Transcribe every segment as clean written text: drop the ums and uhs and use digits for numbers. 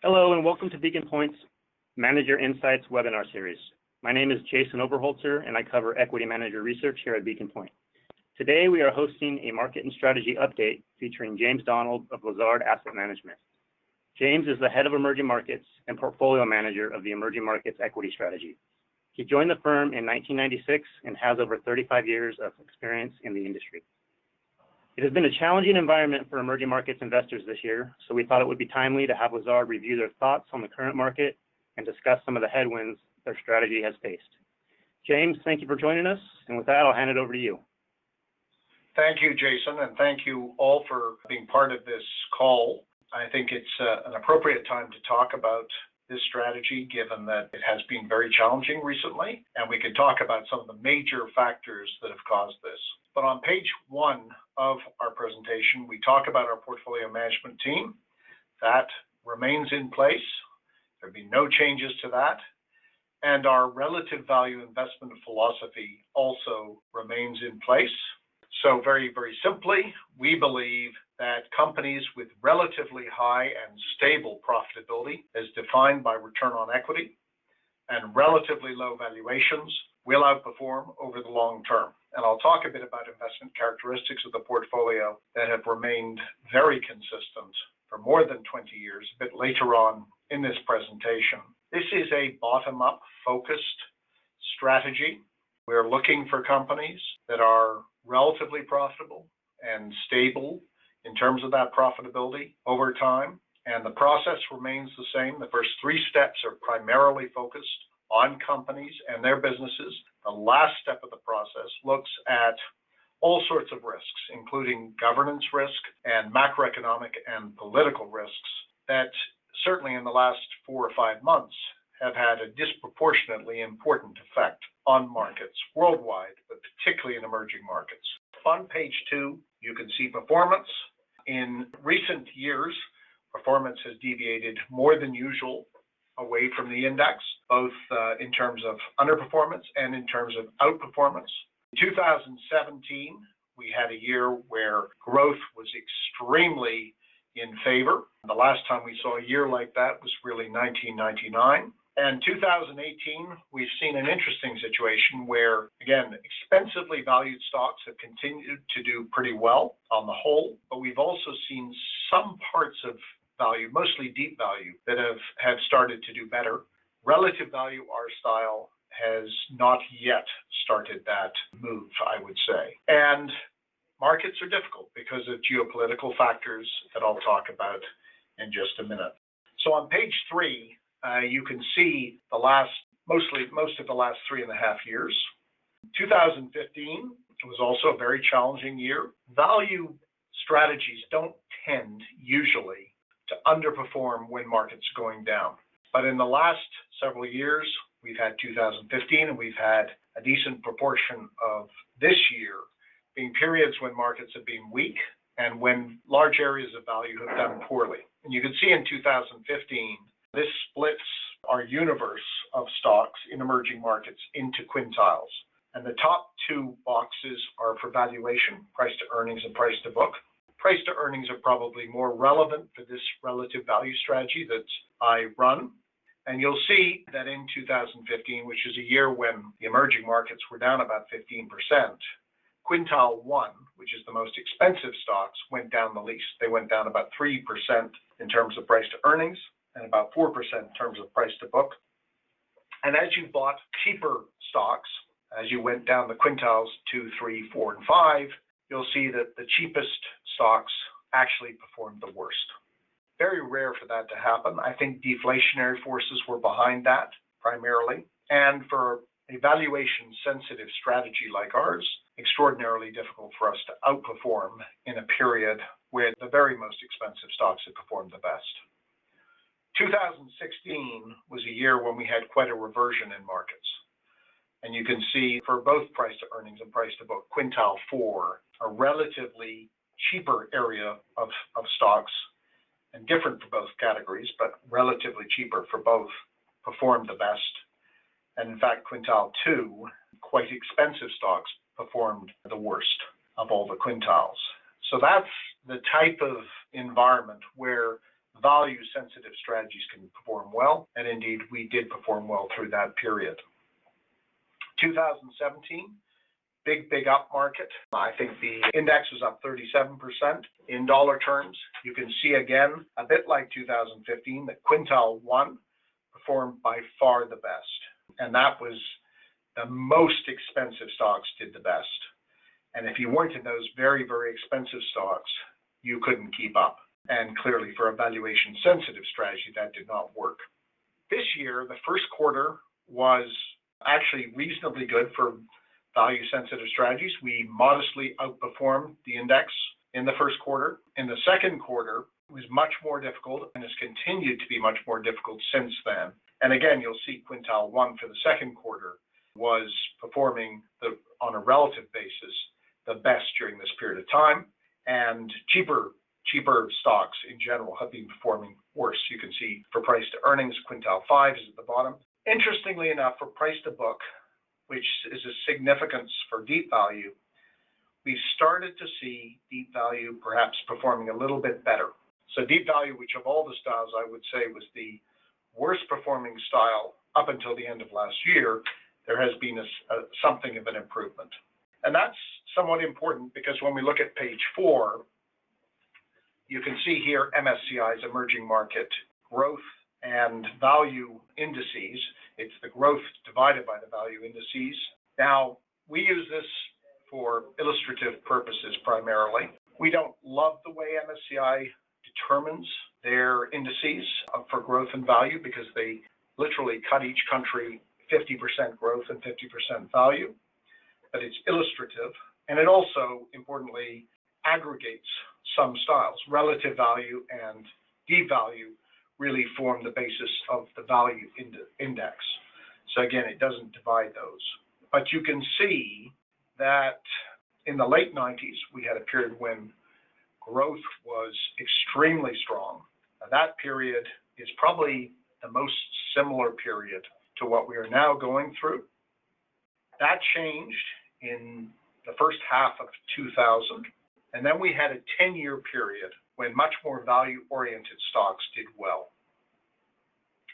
Hello and welcome to Beacon Point's Manager Insights webinar series. My name is Jason Oberholzer and I cover equity manager research here at Beacon Point. Today we are hosting a market and strategy update featuring James Donald of Lazard Asset Management. James is the head of emerging markets and portfolio manager of the emerging markets equity strategy. He joined the firm in 1996 and has over 35 years of experience in the industry. It has been a challenging environment for emerging markets investors this year, so we thought it would be timely to have Lazard review their thoughts on the current market and discuss some of the headwinds their strategy has faced. James, thank you for joining us, and with that, I'll hand it over to you. Thank you, Jason, and thank you all for being part of this call. I think it's an appropriate time to talk about this strategy, given that it has been very challenging recently, and we can talk about some of the major factors that have caused this. But on page 1 of our presentation, we talk about our portfolio management team. That remains in place. There have been no changes to that. And our relative value investment philosophy also remains in place. So very, very simply, we believe that companies with relatively high and stable profitability, as defined by return on equity, and relatively low valuations will outperform over the long term. And I'll talk a bit about investment characteristics of the portfolio that have remained very consistent for more than 20 years, a bit later on in this presentation. This is a bottom-up focused strategy. We're looking for companies that are relatively profitable and stable in terms of that profitability over time. And the process remains the same. The first 3 steps are primarily focused on companies and their businesses. The last step of the process looks at all sorts of risks, including governance risk and macroeconomic and political risks that certainly in the last 4 or 5 months have had a disproportionately important effect on markets worldwide, but particularly in emerging markets. On page 2, you can see performance. In recent years, performance has deviated more than usual away from the index, both in terms of underperformance and in terms of outperformance. In 2017, we had a year where growth was extremely in favor. The last time we saw a year like that was really 1999. And 2018, we've seen an interesting situation where, again, expensively valued stocks have continued to do pretty well on the whole, but we've also seen some parts of value, mostly deep value, that have started to do better. Relative value, our style, has not yet started that move, I would say. And markets are difficult because of geopolitical factors that I'll talk about in just a minute. So on page 3, you can see most of the last 3.5 years. 2015 was also a very challenging year. Value strategies don't tend usually to underperform when markets are going down. But in the last several years, we've had 2015 and we've had a decent proportion of this year being periods when markets have been weak and when large areas of value have done poorly. And you can see in 2015, this splits our universe of stocks in emerging markets into quintiles. And the top 2 boxes are for valuation, price to earnings and price to book. Price to earnings are probably more relevant for this relative value strategy that I run. And you'll see that in 2015, which is a year when the emerging markets were down about 15%, quintile 1, which is the most expensive stocks, went down the least. They went down about 3% in terms of price to earnings and about 4% in terms of price to book. And as you bought cheaper stocks, as you went down the quintiles 2, 3, 4, and 5, you'll see that the cheapest stocks actually performed the worst. Very rare for that to happen. I think deflationary forces were behind that primarily. And for a valuation-sensitive strategy like ours, extraordinarily difficult for us to outperform in a period where the very most expensive stocks had performed the best. 2016 was a year when we had quite a reversion in markets. And you can see for both price to earnings and price to book, quintile 4, a relatively cheaper area of stocks, and different for both categories, but relatively cheaper for both, performed the best. And in fact, quintile 2, quite expensive stocks, performed the worst of all the quintiles. So that's the type of environment where value-sensitive strategies can perform well, and indeed we did perform well through that period. 2017, big up market. I think the index was up 37% in dollar terms. You can see again, a bit like 2015, that quintile 1 performed by far the best, and that was the most expensive stocks did the best. And if you weren't in those very expensive stocks, you couldn't keep up. And clearly for a valuation sensitive strategy, that did not work. This year, the first quarter was actually reasonably good for value sensitive strategies. We modestly outperformed the index in the first quarter. In the second quarter, it was much more difficult and has continued to be much more difficult since then. And again, you'll see quintile 1 for the second quarter was performing on a relative basis the best during this period of time, and cheaper stocks in general have been performing worse. You can see for price to earnings, quintile 5 is at the bottom. Interestingly enough, for price to book, which is a significance for deep value, we've started to see deep value perhaps performing a little bit better. So deep value, which of all the styles I would say was the worst performing style up until the end of last year, there has been something of an improvement. And that's somewhat important because when we look at page 4, you can see here MSCI's emerging market growth and value indices. It's the growth divided by the value indices. Now, we use this for illustrative purposes primarily. We don't love the way MSCI determines their indices for growth and value because they literally cut each country 50% growth and 50% value, but it's illustrative. And it also, importantly, aggregates some styles. Relative value and deep value really form the basis of the value index. So again, it doesn't divide those. But you can see that in the late 90s, we had a period when growth was extremely strong. Now, that period is probably the most similar period to what we are now going through. That changed in the first half of 2000. And then we had a 10-year period when much more value-oriented stocks did well.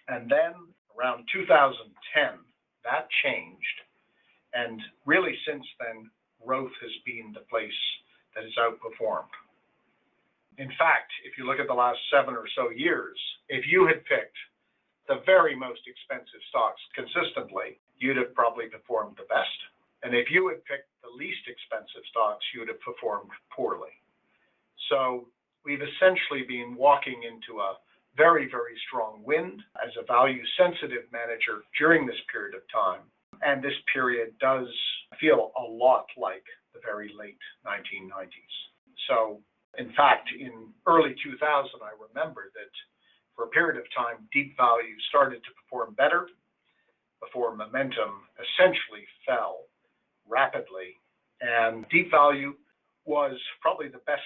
And then around 2010, that changed. And really since then, growth has been the place that has outperformed. In fact, if you look at the last 7 or so years, if you had picked the very most expensive stocks consistently, you'd have probably performed the best. And if you had picked the least expensive stocks, you would have performed poorly. So we've essentially been walking into a very strong wind as a value-sensitive manager during this period of time. And this period does feel a lot like the very late 1990s. So, in fact, in early 2000, I remember that for a period of time, deep value started to perform better before momentum essentially fell rapidly. And deep value was probably the best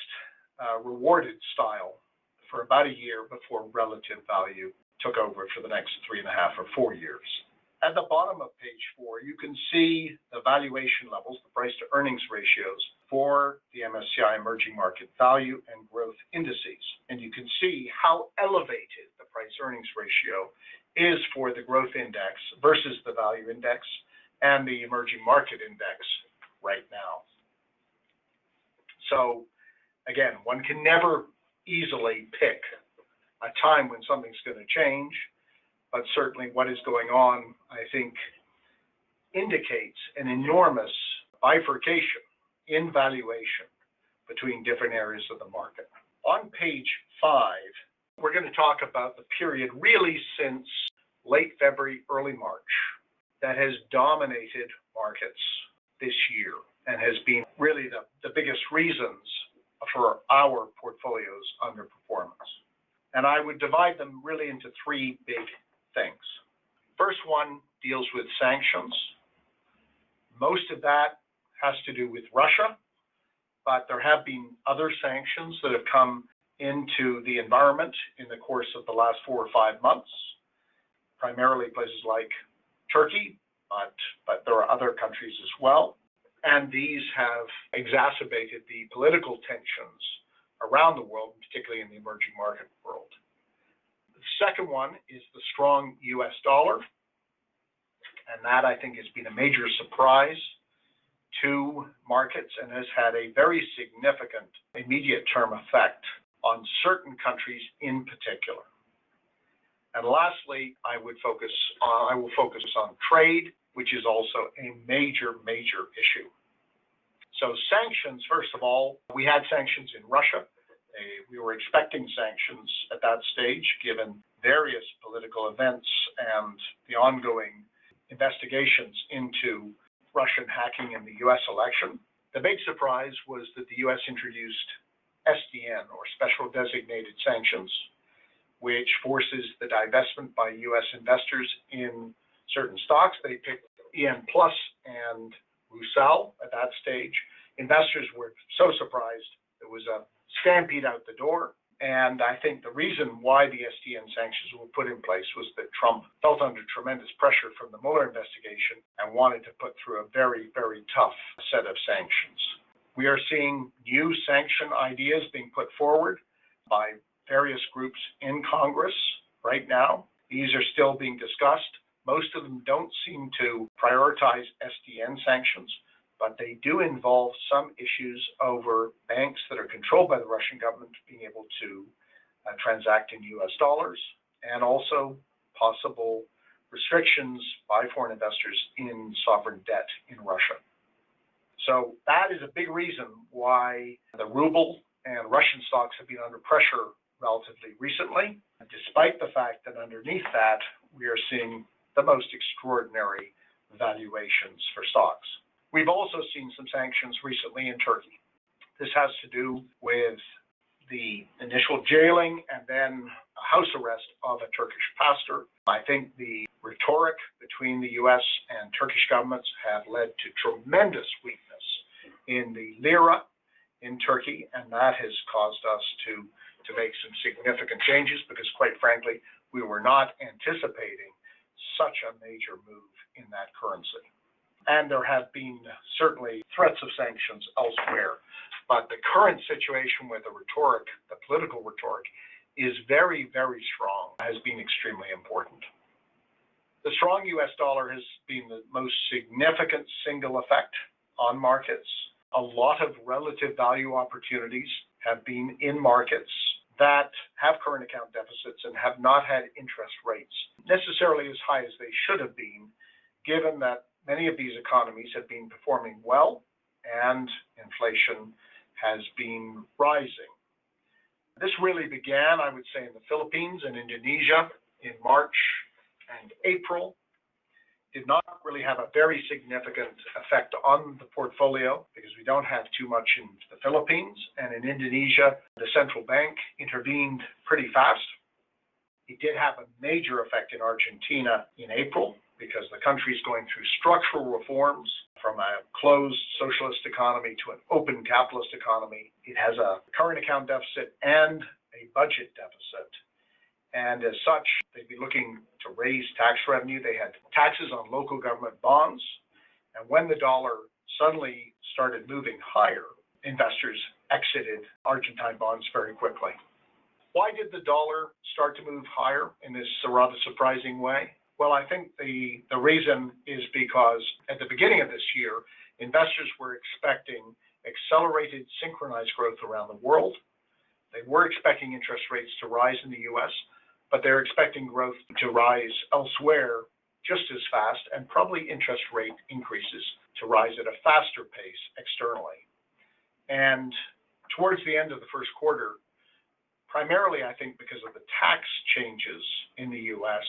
rewarded style for about a year before relative value took over for the next 3.5 or 4 years. At the bottom of page 4, you can see the valuation levels, the price to earnings ratios for the MSCI emerging market value and growth indices. And you can see how elevated the price earnings ratio is for the growth index versus the value index and the emerging market index right now. So again, one can never easily pick a time when something's going to change, but certainly what is going on, I think, indicates an enormous bifurcation in valuation between different areas of the market. On page 5, we're going to talk about the period really since late February, early March, that has dominated markets this year and has been really the biggest reasons for our portfolio's underperformance. And I would divide them really into 3 big things. First one deals with sanctions. Most of that has to do with Russia, but there have been other sanctions that have come into the environment in the course of the last 4 or 5 months, primarily places like Turkey, but there are other countries as well. And these have exacerbated the political tensions around the world, particularly in the emerging market world. The second one is the strong US dollar, and that I think has been a major surprise to markets and has had a very significant immediate term effect on certain countries in particular. And lastly, I will focus on trade, which is also a major issue. So sanctions, first of all, we had sanctions in Russia. We were expecting sanctions at that stage, given various political events and the ongoing investigations into Russian hacking in the US election. The big surprise was that the US introduced SDN, or Special Designated Sanctions, which forces the divestment by US investors in certain stocks. They picked EN Plus and Rusal at that stage. Investors were so surprised. It was a stampede out the door. And I think the reason why the SDN sanctions were put in place was that Trump felt under tremendous pressure from the Mueller investigation and wanted to put through a very tough set of sanctions. We are seeing new sanction ideas being put forward by various groups in Congress right now. These are still being discussed. Most of them don't seem to prioritize SDN sanctions, but they do involve some issues over banks that are controlled by the Russian government being able to transact in US dollars, and also possible restrictions by foreign investors in sovereign debt in Russia. So that is a big reason why the ruble and Russian stocks have been under pressure relatively recently, despite the fact that underneath that, we are seeing the most extraordinary valuations for stocks. We've also seen some sanctions recently in Turkey. This has to do with the initial jailing and then a house arrest of a Turkish pastor. I think the rhetoric between the US and Turkish governments have led to tremendous weakness in the lira in Turkey, and that has caused us to make some significant changes because, quite frankly, we were not anticipating such a major move in that currency. And there have been certainly threats of sanctions elsewhere. But the current situation where the political rhetoric, is very strong, has been extremely important. The strong US dollar has been the most significant single effect on markets. A lot of relative value opportunities have been in markets that have current account deficits and have not had interest rates necessarily as high as they should have been, given that many of these economies have been performing well and inflation has been rising. This really began, I would say, in the Philippines and Indonesia in March and April. Did not really have a very significant effect on the portfolio because we don't have too much in the Philippines, and in Indonesia, the central bank intervened pretty fast. It did have a major effect in Argentina in April because the country is going through structural reforms from a closed socialist economy to an open capitalist economy. It has a current account deficit and a budget deficit. And as such, they'd be looking to raise tax revenue. They had taxes on local government bonds. And when the dollar suddenly started moving higher, investors exited Argentine bonds very quickly. Why did the dollar start to move higher in this rather surprising way? Well, I think the reason is because at the beginning of this year, investors were expecting accelerated synchronized growth around the world. They were expecting interest rates to rise in the US, but they're expecting growth to rise elsewhere just as fast, and probably interest rate increases to rise at a faster pace externally. And towards the end of the first quarter, primarily I think because of the tax changes in the US,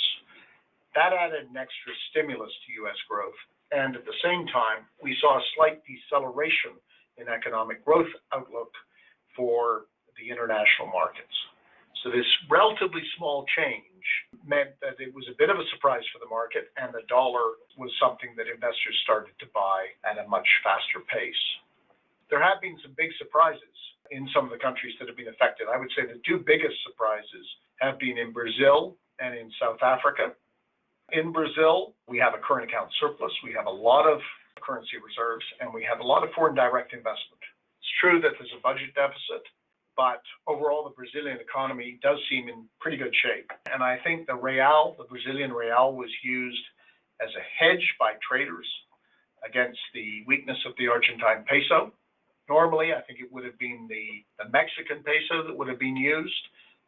that added an extra stimulus to US growth. And at the same time, we saw a slight deceleration in economic growth outlook for the international markets. So this relatively small change meant that it was a bit of a surprise for the market, and the dollar was something that investors started to buy at a much faster pace. There have been some big surprises in some of the countries that have been affected. I would say the two biggest surprises have been in Brazil and in South Africa. In Brazil, we have a current account surplus. We have a lot of currency reserves, and we have a lot of foreign direct investment. It's true that there's a budget deficit, but overall the Brazilian economy does seem in pretty good shape. And I think the Brazilian real, was used as a hedge by traders against the weakness of the Argentine peso. Normally, I think it would have been the Mexican peso that would have been used,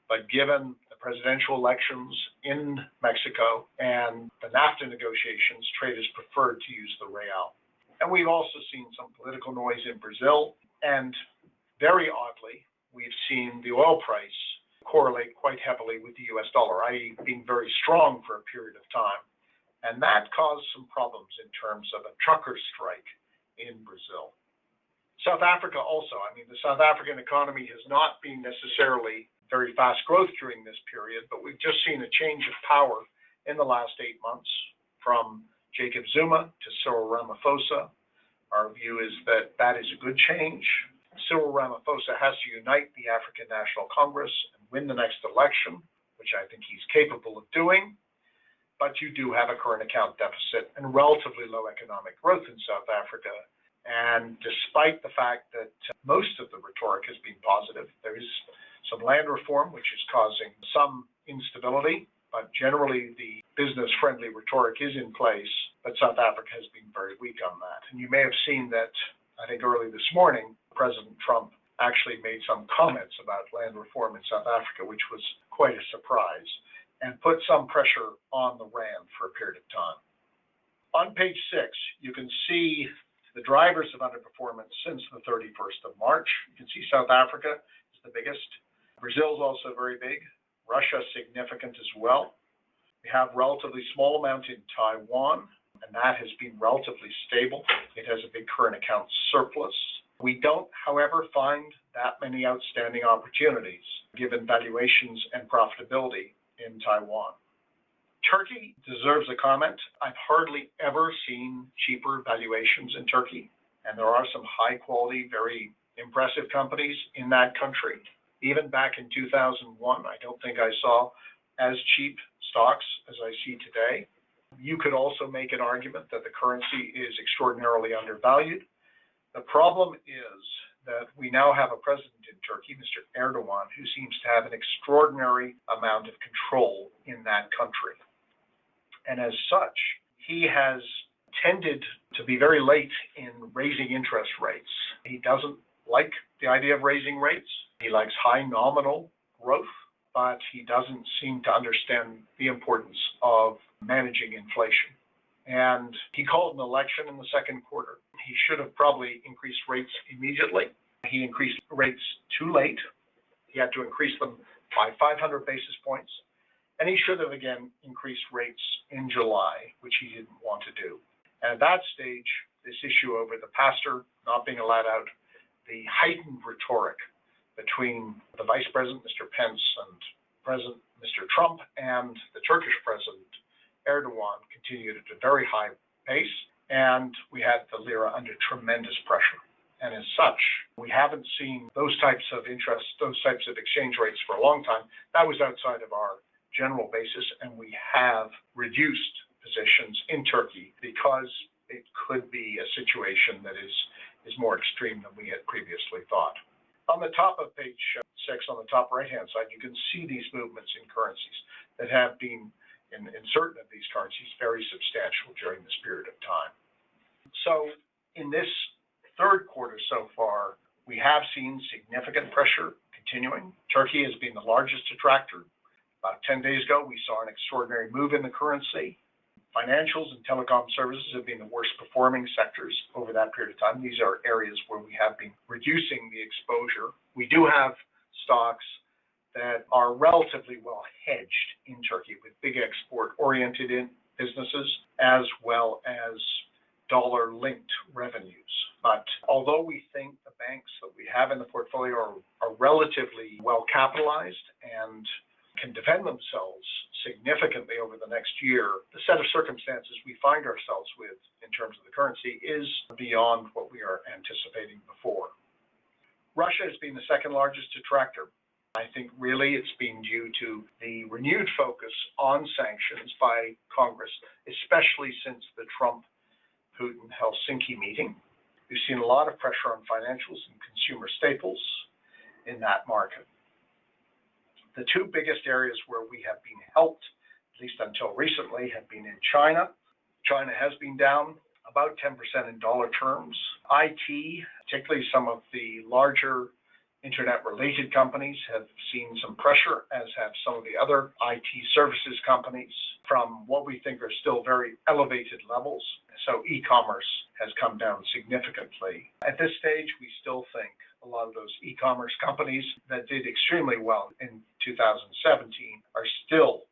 but given the presidential elections in Mexico and the NAFTA negotiations, traders preferred to use the real. And we've also seen some political noise in Brazil, and very oddly, we've seen the oil price correlate quite heavily with the US dollar, i.e. being very strong for a period of time. And that caused some problems in terms of a trucker strike in Brazil. South Africa also, the South African economy has not been necessarily very fast growth during this period, but we've just seen a change of power in the last 8 months from Jacob Zuma to Cyril Ramaphosa. Our view is that that is a good change. Cyril Ramaphosa has to unite the African National Congress and win the next election, which I think he's capable of doing. But you do have a current account deficit and relatively low economic growth in South Africa. And despite the fact that most of the rhetoric has been positive, there is some land reform, which is causing some instability, but generally the business-friendly rhetoric is in place, but South Africa has been very weak on that. And you may have seen that, I think early this morning, President Trump actually made some comments about land reform in South Africa, which was quite a surprise, and put some pressure on the rand for a period of time. On page 6, you can see the drivers of underperformance since the 31st of March. You can see South Africa is the biggest. Brazil is also very big. Russia significant as well. We have relatively small amount in Taiwan, and that has been relatively stable. It has a big current account surplus. We don't, however, find that many outstanding opportunities given valuations and profitability in Taiwan. Turkey deserves a comment. I've hardly ever seen cheaper valuations in Turkey, and there are some high quality, very impressive companies in that country. Even back in 2001, I don't think I saw as cheap stocks as I see today. You could also make an argument that the currency is extraordinarily undervalued. The problem is that we now have a president in Turkey, Mr. Erdogan, who seems to have an extraordinary amount of control in that country. And as such, he has tended to be very late in raising interest rates. He doesn't like the idea of raising rates. He likes high nominal growth, but he doesn't seem to understand the importance of managing inflation. And he called an election in the second quarter. He should have probably increased rates immediately. He increased rates too late. He had to increase them by 500 basis points. And he should have, again, increased rates in July, which he didn't want to do. And at that stage, this issue over the pastor not being allowed out, the heightened rhetoric between the Vice President, Mr. Pence, and President, Mr. Trump, and the Turkish President, Erdogan, continued at a very high pace, and we had the lira under tremendous pressure. And as such, we haven't seen those types of interest, those types of exchange rates for a long time. That was outside of our general basis, and we have reduced positions in Turkey because it could be a situation that is more extreme than we had previously thought. On the top of page 6, on the top right-hand side, you can see these movements in currencies that have been, in certain of these currencies, very substantial during this period of time. So in this third quarter so far, we have seen significant pressure continuing. Turkey has been the largest detractor. About 10 days ago, we saw an extraordinary move in the currency. Financials and telecom services have been the worst performing sectors over that period of time. These are areas where we have been reducing the exposure. We do have stocks that are relatively well hedged in Turkey with big export-oriented businesses as well as dollar-linked revenues. But although we think the banks that we have in the portfolio are relatively well capitalized and can defend themselves significantly over the next year, the set of circumstances we find ourselves with in terms of the currency is beyond what we are anticipating before. Russia has been the second largest detractor. I think really it's been due to the renewed focus on sanctions by Congress, especially since the Trump-Putin Helsinki meeting. We've seen a lot of pressure on financials and consumer staples. in that market. The two biggest areas where we have been helped, at least until recently, have been in China. China has been down about 10% in dollar terms. IT, particularly some of the larger internet-related companies, have seen some pressure, as have some of the other IT services companies, from what we think are still very elevated levels. So e-commerce has come down significantly. At this stage, we still think a lot of those e-commerce companies that did extremely well in 2017 are still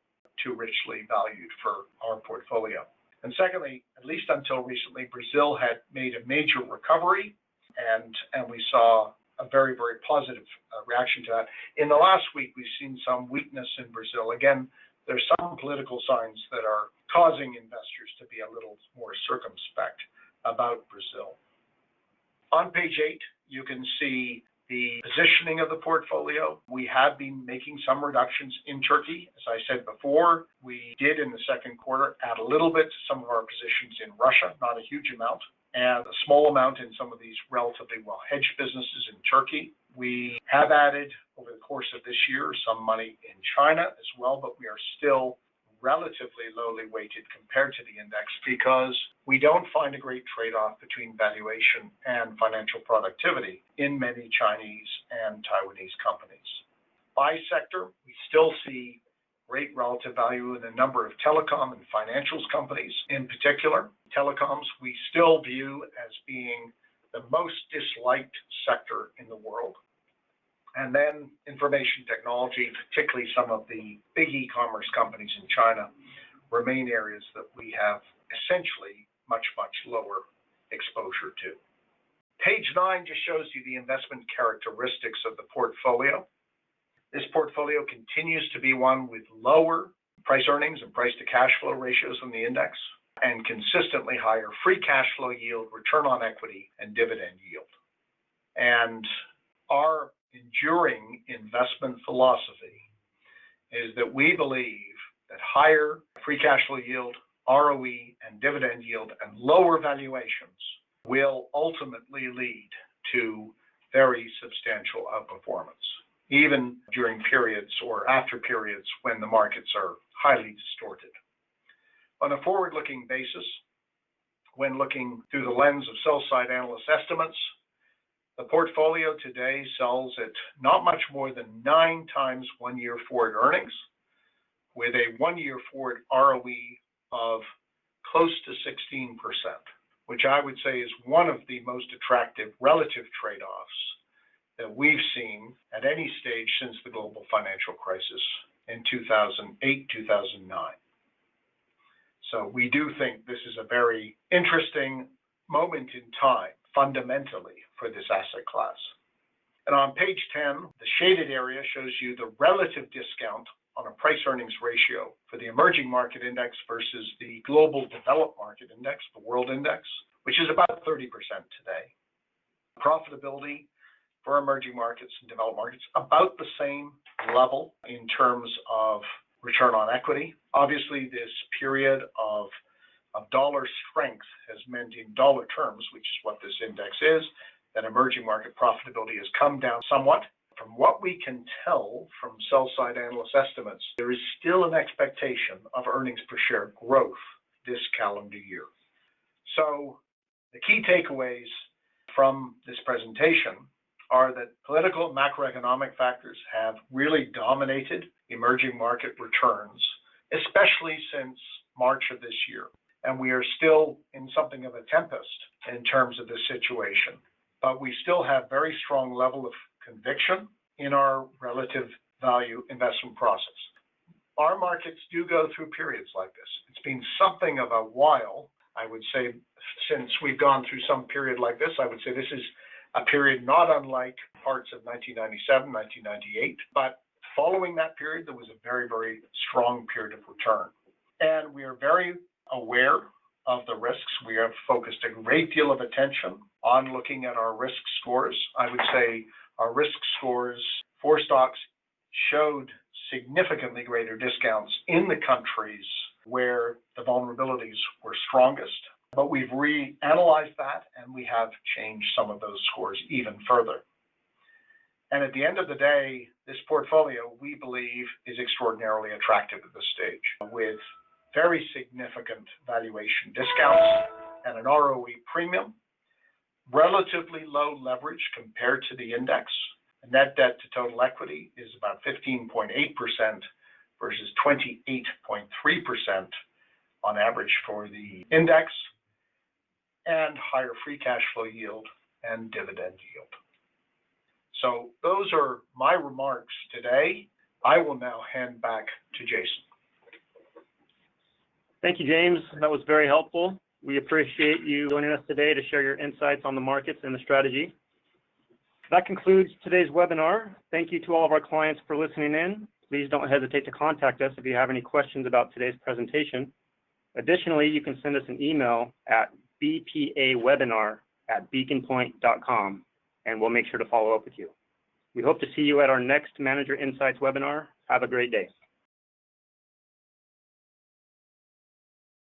too richly valued for our portfolio. And secondly, at least until recently, Brazil had made a major recovery, and we saw a very, very positive reaction to that. In the last week, we've seen some weakness in Brazil. Again, there's some political signs that are causing investors to be a little more circumspect about Brazil. On page 8, you can see the positioning of the portfolio. We have been making some reductions in Turkey. As I said before, we did in the second quarter add a little bit to some of our positions in Russia, not a huge amount, and a small amount in some of these relatively well-hedged businesses in Turkey. We have added, over the course of this year, some money in China as well, but we are still relatively lowly weighted compared to the index because we don't find a great trade-off between valuation and financial productivity in many Chinese and Taiwanese companies. By sector, we still see great relative value in a number of telecom and financials companies. In particular, telecoms we still view as being the most disliked sector in the world. And then information technology, particularly some of the big e-commerce companies in China, remain areas that we have essentially much, much lower exposure to. Page 9 just shows you the investment characteristics of the portfolio. This portfolio continues to be one with lower price earnings and price to cash flow ratios on the index, and consistently higher free cash flow yield, return on equity, and dividend yield. And our enduring investment philosophy is that we believe that higher free cash flow yield, ROE, and dividend yield, and lower valuations will ultimately lead to very substantial outperformance, even during periods or after periods when the markets are highly distorted. On a forward-looking basis, when looking through the lens of sell-side analyst estimates, the portfolio today sells at not much more than 9 times one-year forward earnings, with a one-year forward ROE of close to 16%, which I would say is one of the most attractive relative trade-offs that we've seen at any stage since the global financial crisis in 2008, 2009. So we do think this is a very interesting moment in time, fundamentally, for this asset class. And on page 10, the shaded area shows you the relative discount on a price earnings ratio for the emerging market index versus the global developed market index, the world index, which is about 30% today. Profitability for emerging markets and developed markets, about the same level in terms of return on equity. Obviously, this period of dollar strength has meant in dollar terms, which is what this index is, that emerging market profitability has come down somewhat. From what we can tell from sell-side analyst estimates, there is still an expectation of earnings per share growth this calendar year. So the key takeaways from this presentation are that political and macroeconomic factors have really dominated emerging market returns, especially since March of this year. And we are still in something of a tempest in terms of the situation. But we still have very strong level of conviction in our relative value investment process. Our markets do go through periods like this. It's been something of a while, I would say, since we've gone through some period like this. I would say this is a period not unlike parts of 1997, 1998. But following that period, there was a very, very strong period of return. And we are very aware of the risks. We have focused a great deal of attention on looking at our risk scores. I would say our risk scores for stocks showed significantly greater discounts in the countries where the vulnerabilities were strongest. But we've reanalyzed that, and we have changed some of those scores even further. And at the end of the day, this portfolio, we believe, is extraordinarily attractive at this stage, with very significant valuation discounts and an ROE premium, relatively low leverage compared to the index. Net debt to total equity is about 15.8% versus 28.3% on average for the index, and higher free cash flow yield and dividend yield. So those are my remarks today. I will now hand back to Jason. Thank you, James. That was very helpful. We appreciate you joining us today to share your insights on the markets and the strategy. That concludes today's webinar. Thank you to all of our clients for listening in. Please don't hesitate to contact us if you have any questions about today's presentation. Additionally, you can send us an email at bpawebinar@beaconpoint.com, and we'll make sure to follow up with you. We hope to see you at our next Manager Insights webinar. Have a great day.